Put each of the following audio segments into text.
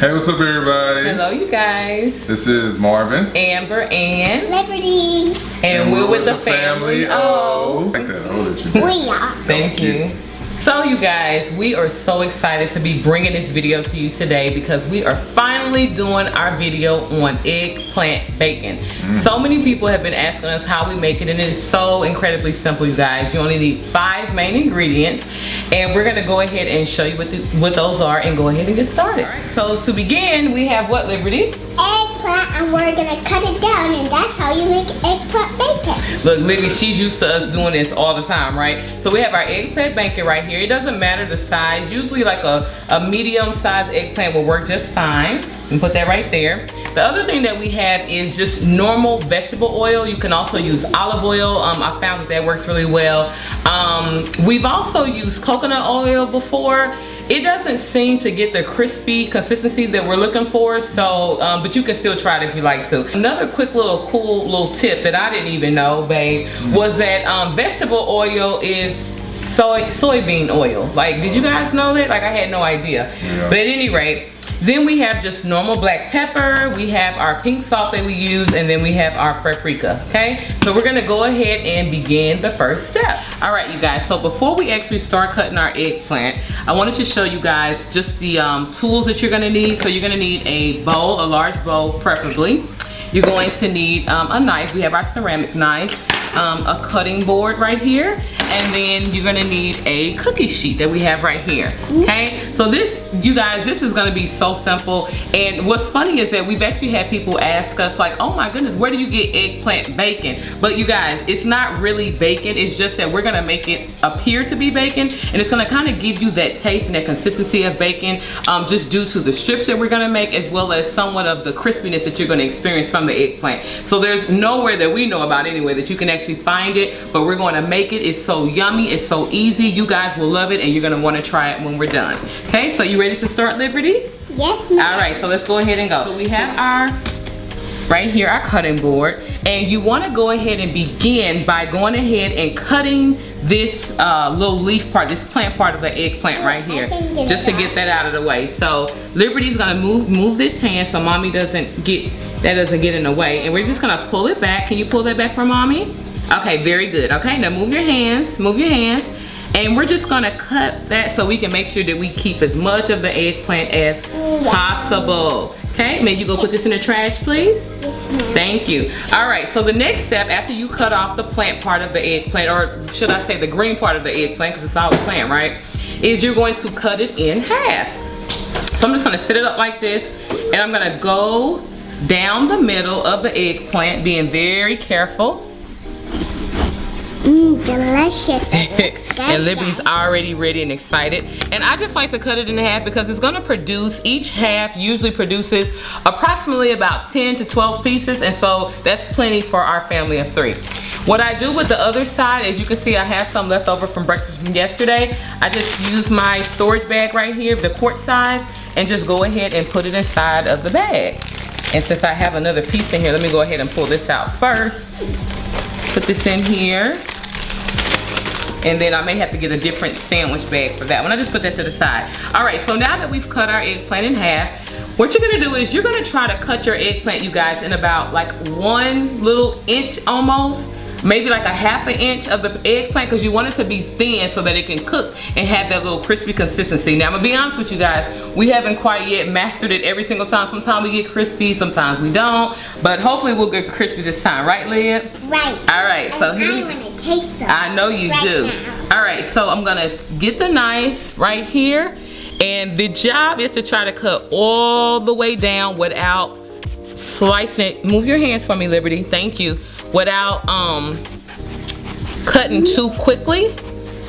Hey, what's up, everybody? Hello, you guys. This is Marvin, Amber, and Liberty. And we're with the Family O. I like that O that you did. We are. Thank you. So you guys, we are so excited to be bringing this video to you today because we are finally doing our video on eggplant bacon. So many people have been asking us how we make it, and it is so incredibly simple, you guys. You only need 5 main ingredients, and we're gonna go ahead and show you what those are and go ahead and get started. All right, so to begin, we have what, Liberty? Eggplant, and we're gonna cut it down, and that's how you make eggplant bacon. Look, Libby, she's used to us doing this all the time, right? So we have our eggplant bacon right here. It doesn't matter the size. Usually like a medium-sized eggplant will work just fine. And put that right there. The other thing that we have is just normal vegetable oil. You can also use olive oil. I found that works really well. We've also used coconut oil before. It doesn't seem to get the crispy consistency that we're looking for, so but you can still try it if you like to. Another quick little cool little tip that I didn't even know, babe, was that vegetable oil is soybean oil. Like, did you guys know that? Like, I had no idea. Yeah. But at any rate, then we have just normal black pepper, we have our pink salt that we use, and then we have our paprika, okay? So we're gonna go ahead and begin the first step. All right, you guys, so before we actually start cutting our eggplant, I wanted to show you guys just the tools that you're gonna need. So you're gonna need a bowl, a large bowl preferably. You're going to need a knife. We have our ceramic knife, a cutting board right here, and then you're gonna need a cookie sheet that we have right here, okay? So this, you guys, this is gonna be so simple. And what's funny is that we've actually had people ask us like, oh my goodness, where do you get eggplant bacon? But you guys, it's not really bacon. It's just that we're gonna make it appear to be bacon, and it's gonna kind of give you that taste and that consistency of bacon, just due to the strips that we're gonna make, as well as somewhat of the crispiness that you're gonna experience from the eggplant. So there's nowhere that we know about anyway that you can actually find it, but we're going to make it. It's so yummy, it's so easy. You guys will love it, and you're going to want to try it when we're done. Okay, so you ready to start, Liberty? Yes, ma'am. All right, so let's go ahead and go. So we have right here, our cutting board, and you want to go ahead and begin by going ahead and cutting this little leaf part, this plant part of the eggplant right here, just to get that out of the way. So Liberty's gonna move this hand so mommy doesn't get in the way, and we're just gonna pull it back. Can you pull that back for mommy? Okay, very good. Okay, now move your hands, and we're just gonna cut that so we can make sure that we keep as much of the eggplant as possible. Okay, may you go put this in the trash, please? Yes, ma'am. Thank you. All right, so the next step after you cut off the plant part of the eggplant, or should I say the green part of the eggplant, because it's all plant, right? Is you're going to cut it in half. So I'm just gonna sit it up like this, and I'm gonna go down the middle of the eggplant, being very careful. Delicious. It looks good. And Libby's already ready and excited. And I just like to cut it in half because it's gonna produce, each half usually produces approximately about 10 to 12 pieces, and so that's plenty for our family of 3. What I do with the other side, as you can see, I have some left over from breakfast from yesterday. I just use my storage bag right here, the quart size, and just go ahead and put it inside of the bag. And since I have another piece in here, let me go ahead and pull this out first. Put this in here. And then I may have to get a different sandwich bag for that one. I just put that to the side. All right, so now that we've cut our eggplant in half, what you're gonna do is you're gonna try to cut your eggplant, you guys, in about like 1 little inch almost, maybe like a ½ inch of the eggplant, because you want it to be thin so that it can cook and have that little crispy consistency. Now I'm gonna be honest with you guys, we haven't quite yet mastered it every single time. Sometimes we get crispy, sometimes we don't, but hopefully we'll get crispy this time, right, Lib? Right. All right, so here I want to taste some. I know you do. Now. All right, so I'm gonna get the knife right here, and the job is to try to cut all the way down without slicing it. Move your hands for me, Liberty. Thank you. Without cutting too quickly.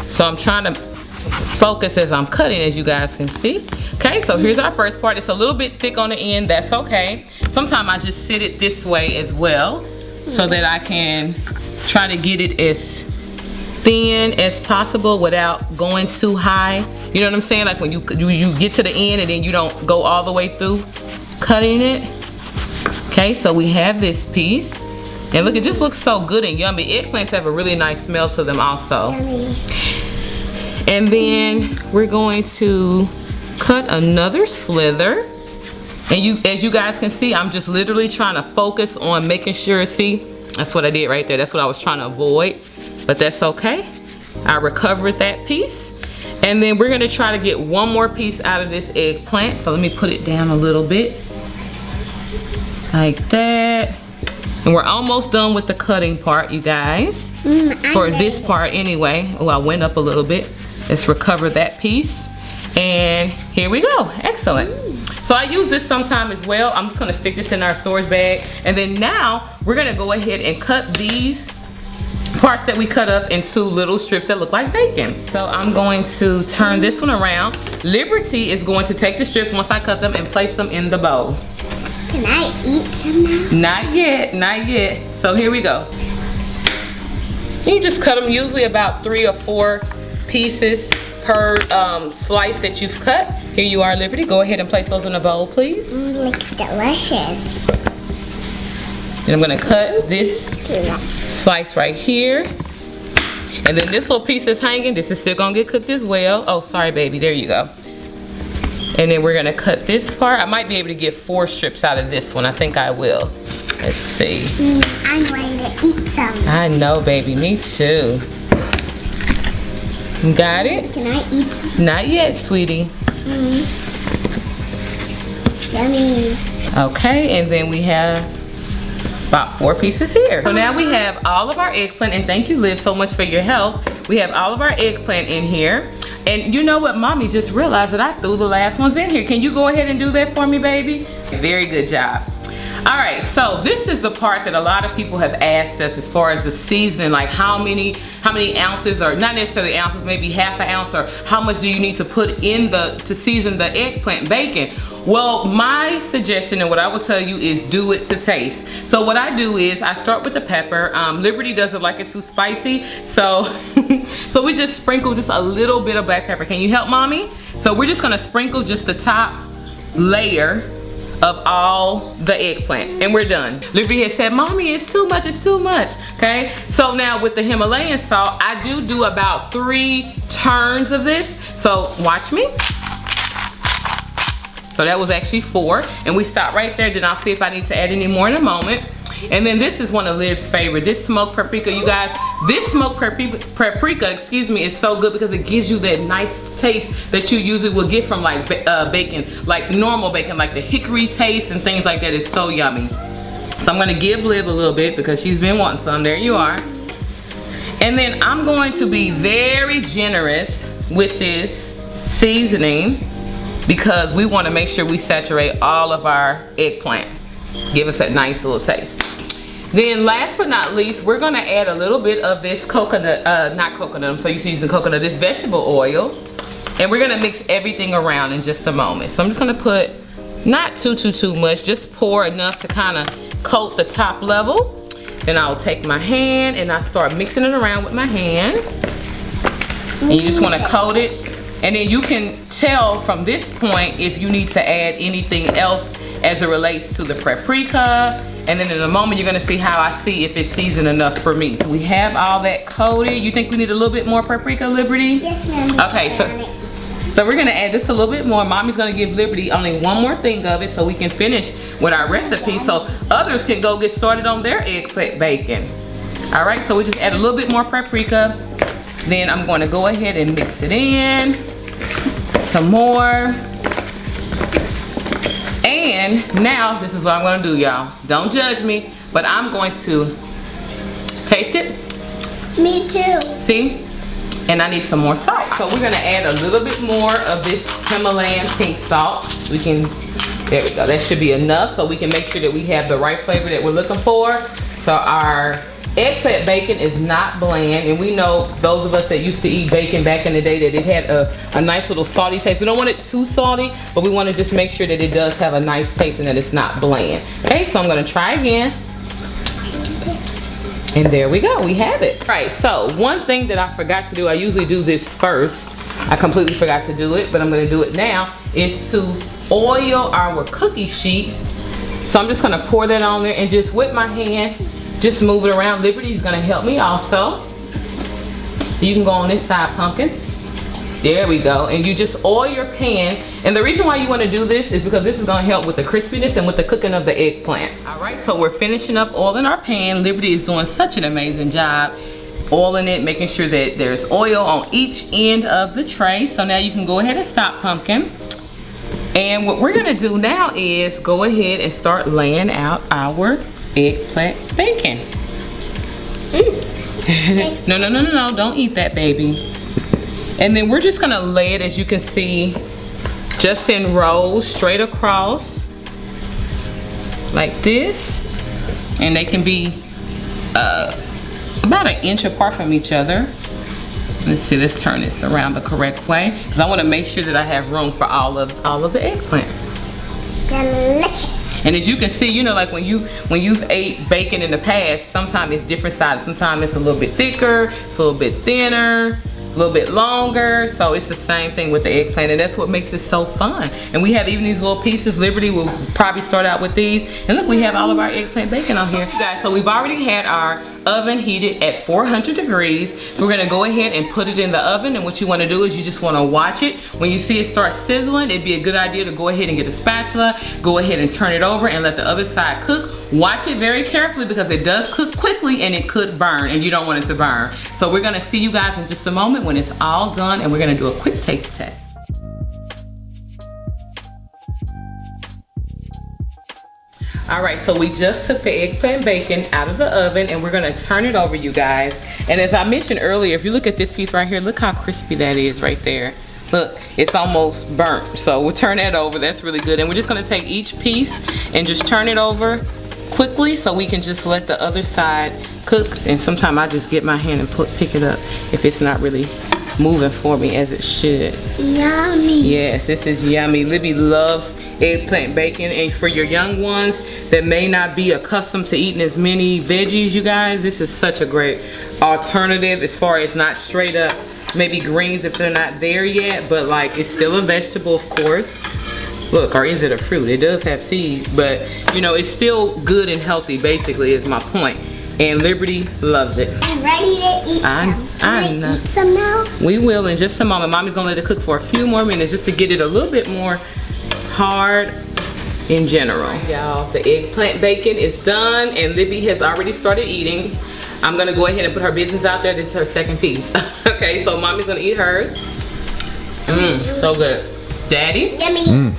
So I'm trying to focus as I'm cutting, as you guys can see. Okay, so here's our first part. It's a little bit thick on the end. That's okay. Sometimes I just sit it this way as well, so that I can try to get it as thin as possible without going too high. You know what I'm saying? Like when you get to the end and then you don't go all the way through cutting it. Okay, so we have this piece. And look, it just looks so good and yummy. Eggplants have a really nice smell to them also. Yummy. And then we're going to cut another slither. And as you guys can see, I'm just literally trying to focus on making sure, see, that's what I did right there. That's what I was trying to avoid, but that's okay. I recovered that piece. And then we're gonna try to get one more piece out of this eggplant. So let me put it down a little bit, like that. And we're almost done with the cutting part, you guys. For this part anyway. Oh, I went up a little bit. Let's recover that piece. And here we go, excellent. So I use this sometime as well. I'm just gonna stick this in our storage bag. And then now we're gonna go ahead and cut these parts that we cut up into little strips that look like bacon. So I'm going to turn this one around. Liberty is going to take the strips once I cut them and place them in the bowl. Can I eat some now? Not yet, not yet. So here we go. You just cut them usually about 3 or 4 pieces per slice that you've cut. Here you are, Liberty. Go ahead and place those in a bowl, please. Looks delicious. And I'm gonna cut this slice right here. And then this little piece that's hanging, this is still gonna get cooked as well. Oh, sorry, baby, there you go. And then we're gonna cut this part. I might be able to get 4 strips out of this one. I think I will. Let's see. I'm ready to eat some. I know, baby, me too. You got it? Can I eat some? Not yet, sweetie. Yummy. Okay, and then we have about 4 pieces here. So now we have all of our eggplant, and thank you, Liv, so much for your help. We have all of our eggplant in here. And you know what, Mommy just realized that I threw the last ones in here. Can you go ahead and do that for me, baby? Very good job. All right, so this is the part that a lot of people have asked us as far as the seasoning, like how many ounces, or not necessarily ounces, maybe half an ounce, or how much do you need to put in to season the eggplant bacon? Well, my suggestion and what I will tell you is do it to taste. So what I do is I start with the pepper. Liberty doesn't like it too spicy, so so we just sprinkle just a little bit of black pepper. Can you help, Mommy? So we're just gonna sprinkle just the top layer of all the eggplant, and we're done. Liberty has said, Mommy, it's too much, it's too much, okay? So now with the Himalayan salt, I do about 3 turns of this. So watch me. So that was actually 4, and we stop right there. Then I'll see if I need to add any more in a moment. And then this is one of Liv's favorite, this smoked paprika, you guys. This smoked paprika, excuse me, is so good because it gives you that nice taste that you usually will get from like bacon, like normal bacon, like the hickory taste and things like that. Is so yummy. So I'm gonna give Liv a little bit because she's been wanting some. There you are. And then I'm going to be very generous with this seasoning because we want to make sure we saturate all of our eggplant. Give us that nice little taste. Then last but not least, we're gonna add a little bit of this coconut, not coconut, I'm so used to using coconut, this vegetable oil. And we're gonna mix everything around in just a moment. So I'm just gonna put not too much, just pour enough to kind of coat the top level. Then I'll take my hand and I start mixing it around with my hand. And you just wanna coat it. And then you can tell from this point if you need to add anything else as it relates to the paprika. And then in a moment, you're gonna see how I see if it's seasoned enough for me. We have all that coated. You think we need a little bit more paprika, Liberty? Yes, ma'am. Okay, so we're gonna add just a little bit more. Mommy's gonna give Liberty only one more thing of it so we can finish with our recipe so others can go get started on their eggplant bacon. All right, so we just add a little bit more paprika. Then I'm gonna go ahead and mix it in. Some more. And now this is what I'm gonna do, y'all. Don't judge me, but I'm going to taste it. Me too. See? And I need some more salt. So we're gonna add a little bit more of this Himalayan pink salt. There we go, that should be enough so we can make sure that we have the right flavor that we're looking for. So our eggplant bacon is not bland, and we know those of us that used to eat bacon back in the day that it had a nice little salty taste. We don't want it too salty, but we want to just make sure that it does have a nice taste and that it's not bland. Okay, so I'm gonna try again. And there we go, we have it. All right, so one thing that I forgot to do, I usually do this first. I completely forgot to do it, but I'm gonna do it now, is to oil our cookie sheet. So I'm just gonna pour that on there and just with my hand, just move it around. Liberty's gonna help me also. You can go on this side, Pumpkin. There we go. And you just oil your pan. And the reason why you want to do this is because this is going to help with the crispiness and with the cooking of the eggplant. All right, so we're finishing up oiling our pan. Liberty is doing such an amazing job oiling it, making sure that there's oil on each end of the tray. So now you can go ahead and stop, pumpkin. And what we're gonna do now is go ahead and start laying out our eggplant bacon. No, don't eat that, baby. And then we're just gonna lay it, as you can see, just in rows straight across like this. And they can be about an inch apart from each other. Let's see, let's turn this around the correct way, because I want to make sure that I have room for all of the eggplant. Delicious. And as you can see, you know, like when you've ate bacon in the past, sometimes it's different sizes. Sometimes it's a little bit thicker, it's a little bit thinner, a little bit longer. So it's the same thing with the eggplant, and that's what makes it so fun. And we have even these little pieces. Liberty will probably start out with these. And look, we have all of our eggplant bacon on here. You guys, so we've already had our oven heated at 400 degrees. So we're gonna go ahead and put it in the oven, and what you wanna do is you just wanna watch it. When you see it start sizzling, it'd be a good idea to go ahead and get a spatula, go ahead and turn it over and let the other side cook. Watch it very carefully because it does cook quickly and it could burn, and you don't want it to burn. So we're gonna see you guys in just a moment when it's all done, and we're gonna do a quick taste test. All right, so we just took the eggplant bacon out of the oven, and we're gonna turn it over, you guys. And as I mentioned earlier, if you look at this piece right here, look how crispy that is right there. Look, it's almost burnt. So we'll turn that over, that's really good. And we're just gonna take each piece and just turn it over quickly so we can just let the other side cook. And sometimes I just get my hand and pick it up if it's not really moving for me as it should. Yummy. Yes, this is yummy. Libby loves eggplant bacon, and for your young ones that may not be accustomed to eating as many veggies, you guys, this is such a great alternative as far as not straight up maybe greens if they're not there yet, but like it's still a vegetable, of course. Look, or is it a fruit? It does have seeds, but you know, it's still good and healthy, basically, is my point. And Liberty loves it. I'm ready to eat some. Can I eat some now? We will in just a moment. Mommy's gonna let it cook for a few more minutes just to get it a little bit more hard in general. Y'all, the eggplant bacon is done, and Libby has already started eating. I'm gonna go ahead and put her business out there. This is her second piece. Okay, so Mommy's gonna eat hers. So good. Daddy? Yummy.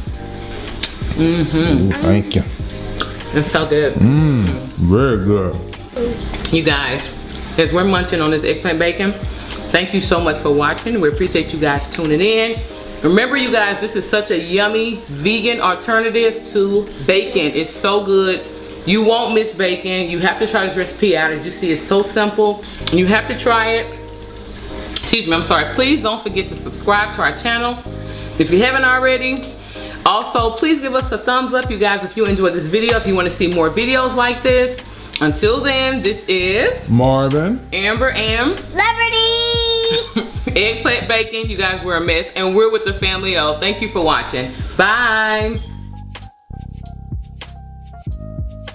Ooh, thank you. It's so good. Very good. You guys, as we're munching on this eggplant bacon, thank you so much for watching. We appreciate you guys tuning in. Remember, you guys, this is such a yummy vegan alternative to bacon. It's so good. You won't miss bacon. You have to try this recipe out. As you see, it's so simple. And you have to try it. Excuse me, I'm sorry. Please don't forget to subscribe to our channel if you haven't already. Also, please give us a thumbs up, you guys, if you enjoyed this video, if you want to see more videos like this. Until then, this is Marvin, Amber, and Liberty. Eggplant bacon. You guys, we're a mess, and we're with the Family O. Thank you for watching. Bye.